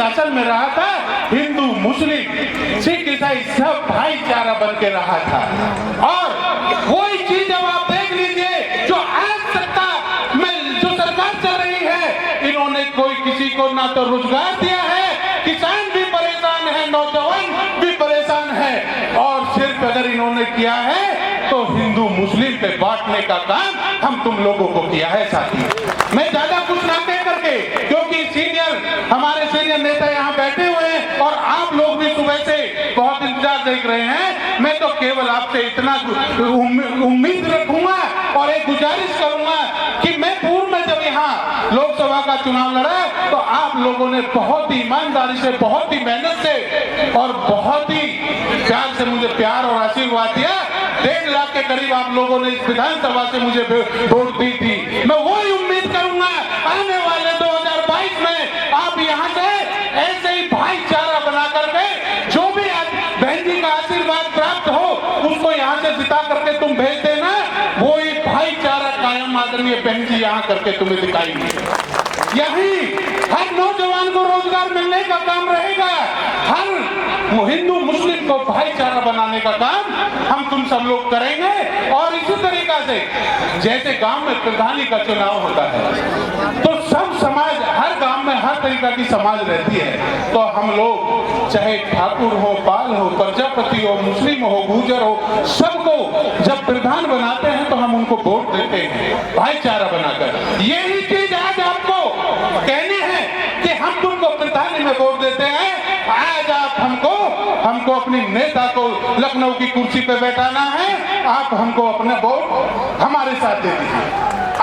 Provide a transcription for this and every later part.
शासन में रहा था, हिंदू मुस्लिम सिख ईसाई सब भाईचारा बन के रहा था। और वही चीज अब आप देख लीजिए जो आज सत्ता में जो सरकार चल रही है, इन्होंने कोई किसी को ना तो रोजगार दिया है, किसान भी परेशान है, नौजवान भी परेशान है, और सिर्फ अगर इन्होंने किया है तो हिंदू मुस्लिम पे बांटने का काम हम तुम लोगों को किया है साथी। मैं ज्यादा कुछ ना कह करके, क्योंकि हमारे सीनियर नेता यहाँ बैठे हुए हैं और आप लोग भी सुबह से बहुत इंतजार देख रहे हैं, मैं तो केवल आपसे इतना उम्मीद रखूंगा और एक गुजारिश करूंगा कि मैं पूर्व में जब यहाँ लोकसभा का चुनाव लड़ा तो आप लोगों ने बहुत ही ईमानदारी से, बहुत ही मेहनत से और बहुत ही प्यार से मुझे प्यार और आशीर्वाद दिया। 1.5 लाख के करीब आप लोगों ने इस विधानसभा से मुझे वोट दी थी। मैं वही उम्मीद करूंगा आने वाले 2022 में आप यहाँ से ऐसे ही भाईचारा बना करके, जो भी आज बहन जी का आशीर्वाद प्राप्त हो उसको यहाँ से जिता करके तुम भेज देना, वो ही भाईचारा कायम आदरणीय बहन जी यहाँ करके तुम्हें दिखाएंगे। यही हर नौजवान को रोजगार मिलने का काम रहेगा, हर हिंदू मुस्लिम को भाईचारा बनाने का काम हम तुम सब लोग करेंगे। और इसी तरीका से जैसे गांव में प्रधानी का चुनाव होता है तो सब समाज, हर गांव में हर तरीका की समाज रहती है, तो हम लोग चाहे ठाकुर हो, पाल हो, प्रजापति हो, मुस्लिम हो, गुर्जर हो, सबको जब प्रधान बनाते हैं तो हम उनको वोट देते हैं भाईचारा बनाकर। यही चीज आज आपको कहनी है कि हम तुमको प्रधानी में वोट देते हैं। आज आप हमको अपनी नेता को लखनऊ की कुर्सी पे बैठाना है, आप हमको अपने वोट हमारे साथ दे दीजिए।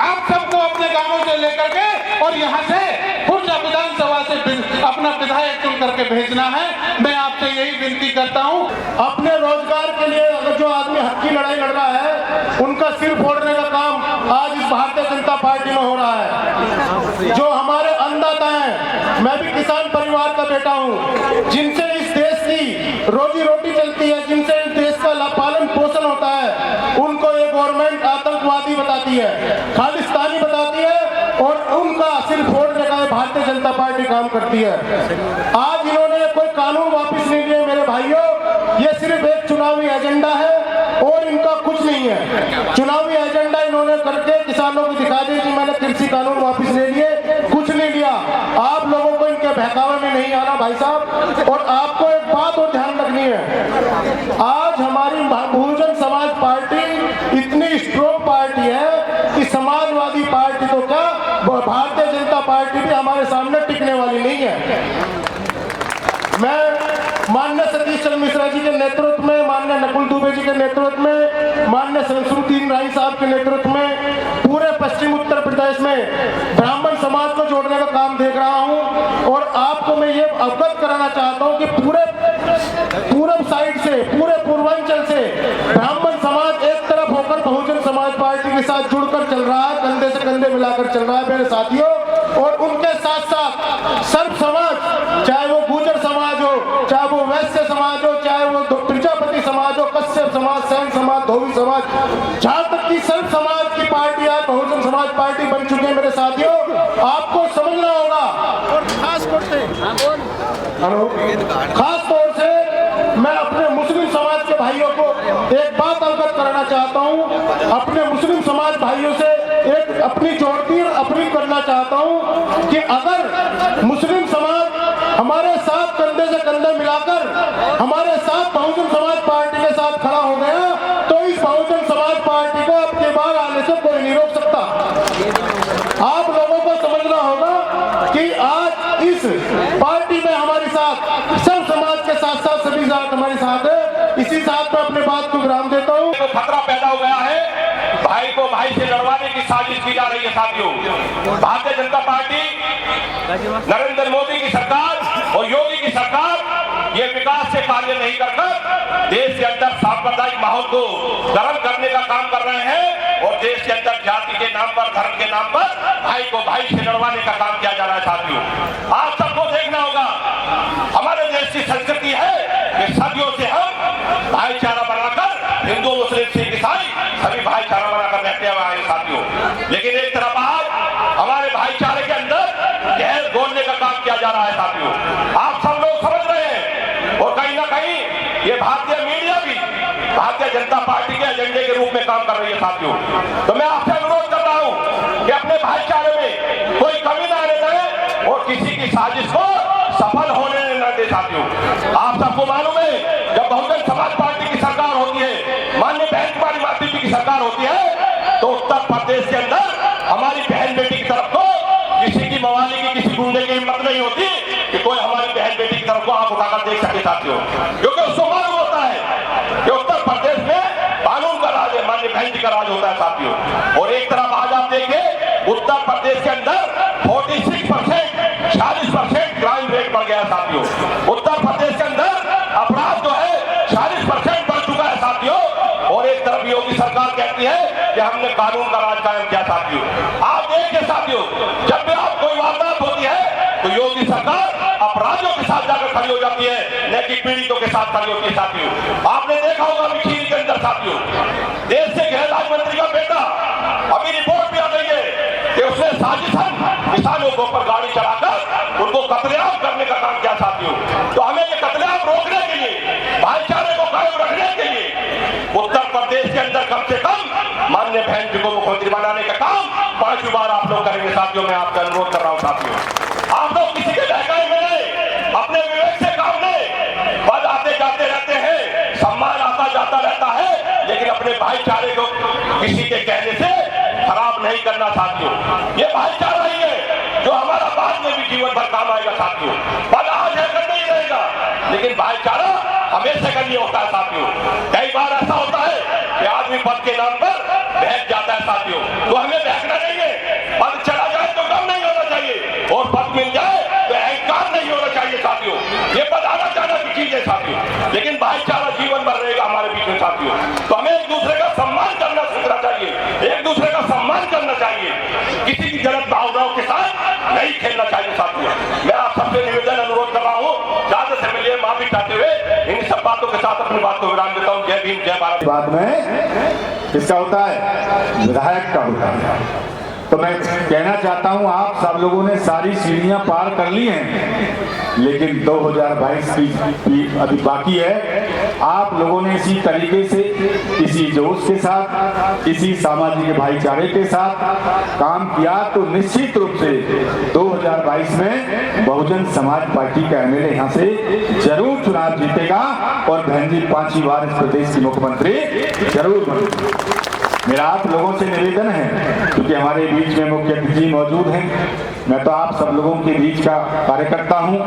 आप सबको अपने गांवों से लेकर के और यहाँ से खुर्जा विधानसभा से अपना विधायक चुन करके भेजना है। मैं आपसे यही विनती करता हूँ, अपने रोजगार के लिए अगर जो आदमी हक की लड़ाई लड़ रहा है उनका सिर फोड़ने का काम आज इस भारतीय जनता पार्टी में हो रहा है। जो हमारे अन्नदाता हैं, मैं भी किसान परिवार का बेटा हूँ, जिनसे इस देश की रोजी रोटी चलती है, जिनसे इस देश का पालन पोषण होता है, उनको ये गवर्नमेंट आतंकवादी बताती है, खालिस्तानी बताती है और उनका सिर फोड़ने का भारतीय जनता पार्टी काम करती है। आज इन्होंने कोई कानून वापस नहीं लिए मेरे भाइयों, ये सिर्फ एक चुनावी एजेंडा है और इनका कुछ नहीं है। चुनावी एजेंडा इन्होंने करके किसानों को दिखा दी कि मैंने कृषि कानून वापस ले लिए, कुछ नहीं लिया। आप लोगों को इनके बहकावे में नहीं आना भाई साहब। और आपको एक बात और ध्यान रखनी है, आज हमारी बहुजन समाज पार्टी इतनी स्ट्रॉन्ग पार्टी है कि समाजवादी पार्टी तो क्या, भारतीय जनता पार्टी भी हमारे सामने टिकने वाली नहीं है। मैं माननीय सतीश चंद्र मिश्रा जी के नेतृत्व में, माननीय नकुल दुबे जी के नेतृत्व में, माननीय शमसुद्दीन राय साहब के नेतृत्व में पूरे पश्चिम उत्तर प्रदेश में ब्राह्मण समाज को जोड़ने का काम देख रहा हूं। और आपको मैं ये अवगत कराना चाहता हूं कि पूरब साइड से, पूरे पूर्वांचल से ब्राह्मण समाज एक तरफ होकर बहुजन समाज पार्टी के साथ जुड़कर चल रहा है, कंधे से कंधे मिलाकर चल रहा है मेरे साथियों। और उनके साथ साथ सर्व समाज, चाहे वो गुर्जर समाज हो, चाहे वो वैश्य समाज हो, चाहे वो प्रजापति समाज हो, कश्यप समाज, सैन समाज, धोबी समाज, जहां तक की सर्व समाज की पार्टी आज बहुजन समाज पार्टी बन चुकी है मेरे साथियों। आपको समझना होगा, खास तौर से मैं अपने मुस्लिम समाज के भाइयों को एक बात अवगत कराना चाहता हूं, अपने मुस्लिम समाज भाइयों से एक अपनी जोड़ती अपील करना चाहता हूं कि अगर मुस्लिम समाज हमारे साथ कंधे से कंधे मिलाकर हमारे साथ बहुजन समाज पार्टी के साथ खड़ा हो गया तो इस बहुजन समाज पार्टी को अब के बाद आने से कोई नहीं रोक सकता। आप लोगों को समझना होगा कि आज इस पार्टी में हमारे साथ सब समाज के साथ साथ सभी जात हमारे साथ है। इसी साथ में अपने बात को विराम देता हूँ। तो खतरा पैदा हो गया है, भाई को भाई से लड़वाने की साजिश की जा रही है साथियों। भारतीय जनता पार्टी, नरेंद्र मोदी की सरकार और योगी की सरकार ये विकास से कार्य नहीं कर देश के अंदर सांप्रदायिक माहौल को गर्म करने का काम कर रहे हैं और देश के अंदर जाति के नाम पर, धर्म के नाम पर भाई को भाई से लड़वाने का काम किया जा रहा है साथियों। आप सबको देखना होगा, हमारे देश की संस्कृति है कि सदियों से हम भाईचारा बनाकर, हिंदू मुस्लिम सिख ईसाई सभी भाईचारा बनाकर रहते हुए आए साथियों। लेकिन एक तरफ आज हमारे भाईचारे के अंदर गैर घोलने का काम किया जा जा रहा है साथियों, आप सब लोग समझ रहे हैं। और कहीं ना कहीं ये भारतीय मीडिया भी भारतीय जनता पार्टी के एजेंडे के रूप में काम कर रही है साथियों। तो मैं आपसे अनुरोध कर रहा हूं कि अपने भाईचारे में कोई कमी ना आने दें और किसी की साजिश को सफल होने न दे साथियों। आप सबको मालूम है, जब बहुजन समाज पार्टी की सरकार होती है, माननीय बहन कुमारी माधवी जी की सरकार होती है, तो उत्तर प्रदेश के अंदर हमारी बहन बेटी की तरफ को किसी की मवाली की, किसी गुंडे की हिम्मत नहीं होती कि कोई हमारी बहन बेटी की तरफ को आंख उठाकर देख सके साथियों, क्योंकि उसको मालूम होता है कि उत्तर प्रदेश में कानून का राज है, माननीय बहन जी का राज होता है साथियों। और एक तरफ आज आप देखें उत्तर प्रदेश के अंदर 46% क्राइम रेट बढ़ गया है साथियों। उत्तर प्रदेश के अंदर अपराध जो है 40% बढ़ चुका है साथियों। और एक तरफ योगी सरकार कहती है कि हमने कानून का राज कायम किया साथियों। आप देखिए साथियों, जब भी आप कोई वारदात होती है तो योगी सरकार अपराधियों के साथ जाकर खड़ी हो जाती है, न कि पीड़ितों के साथ खड़ी होती है साथियों। आपने देखा होगा मिखीर के अंदर साथियों, देश से गृह राज्य मंत्री का बेटा, अभी रिपोर्ट भी आ गई है कि उसने साजिशन किसानों के ऊपर गाड़ी चलाकर उनको कत्लेआम करने का काम किया साथियों। तो हमें ये कत्लेआम रोकने के लिए, भाईचारे को कायम रखने के लिए उत्तर प्रदेश के अंदर कम से कम माननीय बहन जी को मुख्यमंत्री बनाने का काम 5 बार आप लोग करेंगे साथियों। मैं आपसे अनुरोध कर रहा हूं साथियों, आप लोग किसी के बहकावे में नहीं, अपने विवेक से काम लें। पद आते जाते रहते हैं, सम्मान आता जाता रहता है, लेकिन अपने भाईचारे को किसी के कहने से खराब नहीं करना साथियों। ये भाईचारा ही है जो हमारा बाद में भी जीवन भर काम आएगा साथियों। पद आज है कर नहीं रहेगा, लेकिन भाईचारा हमेशा का लिए होता है साथियों। कई बार ऐसा होता है कि आदमी पद के नाम पर बहक जाता है साथियों, तो हमें बहकना नहीं है। पद चला जाए तो गम नहीं होना चाहिए, और पद मिल जाए तो अहंकार नहीं होना चाहिए साथियों। ये पद आना जाना की चीज है साथियों, लेकिन भाईचारा जीवन भर रहेगा हमारे बीच में साथियों। तो हमें एक दूसरे का सम्मान करना सीखना चाहिए, एक दूसरे का सम्मान करना चाहिए, किसी की गलत भावनाओं के साथ नहीं खेलना चाहिए साथियों। मैं आप सबसे निवेदन अनुरोध कर रहा हूँ, ज्यादा से मिलिए माफी चाहते हुए इन सब बातों के साथ अपनी बात को विराम देता हूँ। जय भीम, जय भारत। बाद में किसका होता है? विधायक का होता है। तो मैं कहना चाहता हूं, आप सब लोगों ने सारी सीढ़ियां पार कर ली हैं, लेकिन 2022 की अभी बाकी है। आप लोगों ने इसी तरीके से, इसी जोश के साथ, इसी सामाजिक भाईचारे के साथ काम किया तो निश्चित रूप से 2022 में बहुजन समाज पार्टी का एमएलए यहाँ से जरूर चुनाव जीतेगा और बहन जी 5वीं बार इस प्रदेश की मुख्यमंत्री जरूर बनेगी। मेरा आप लोगों से निवेदन है, क्योंकि हमारे बीच में मुख्य अतिथि मौजूद हैं, मैं तो आप सब लोगों के बीच का कार्यकर्ता हूं।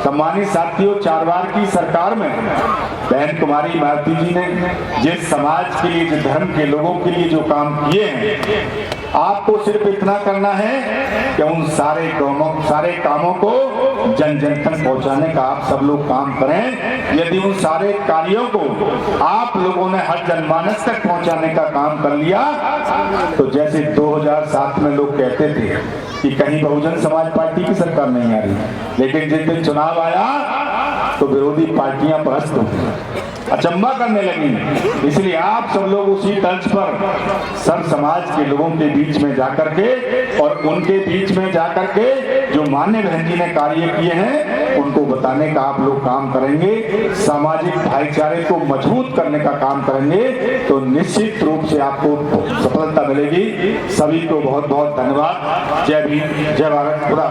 सम्मानित साथियों, 4 बार की सरकार में बहन कुमारी माधवी जी ने जिस समाज के लिए, जिस धर्म के लोगों के लिए जो काम किए हैं, आपको सिर्फ इतना करना है कि उन सारे कामों को जन जन तक पहुंचाने का आप सब लोग काम करें। यदि उन सारे कार्यों को आप लोगों ने हर जनमानस तक पहुंचाने का काम कर लिया, तो जैसे 2007 में लोग कहते थे कि कहीं बहुजन समाज पार्टी की सरकार नहीं आ रही, लेकिन जिस दिन चुनाव आया तो विरोधी पार्टियां पस्त हो गई, अचंबा करने लगी। इसलिए आप सब लोग उसी तर्ज पर सब समाज के लोगों के बीच में जाकर के और उनके बीच में जाकर के जो माननीय बहन जी ने कार्य किए हैं उनको बताने का आप लोग काम करेंगे, सामाजिक भाईचारे को मजबूत करने का काम करेंगे, तो निश्चित रूप से आपको सफलता मिलेगी। सभी को बहुत बहुत धन्यवाद। जय भीम, जय भारत। खुदा।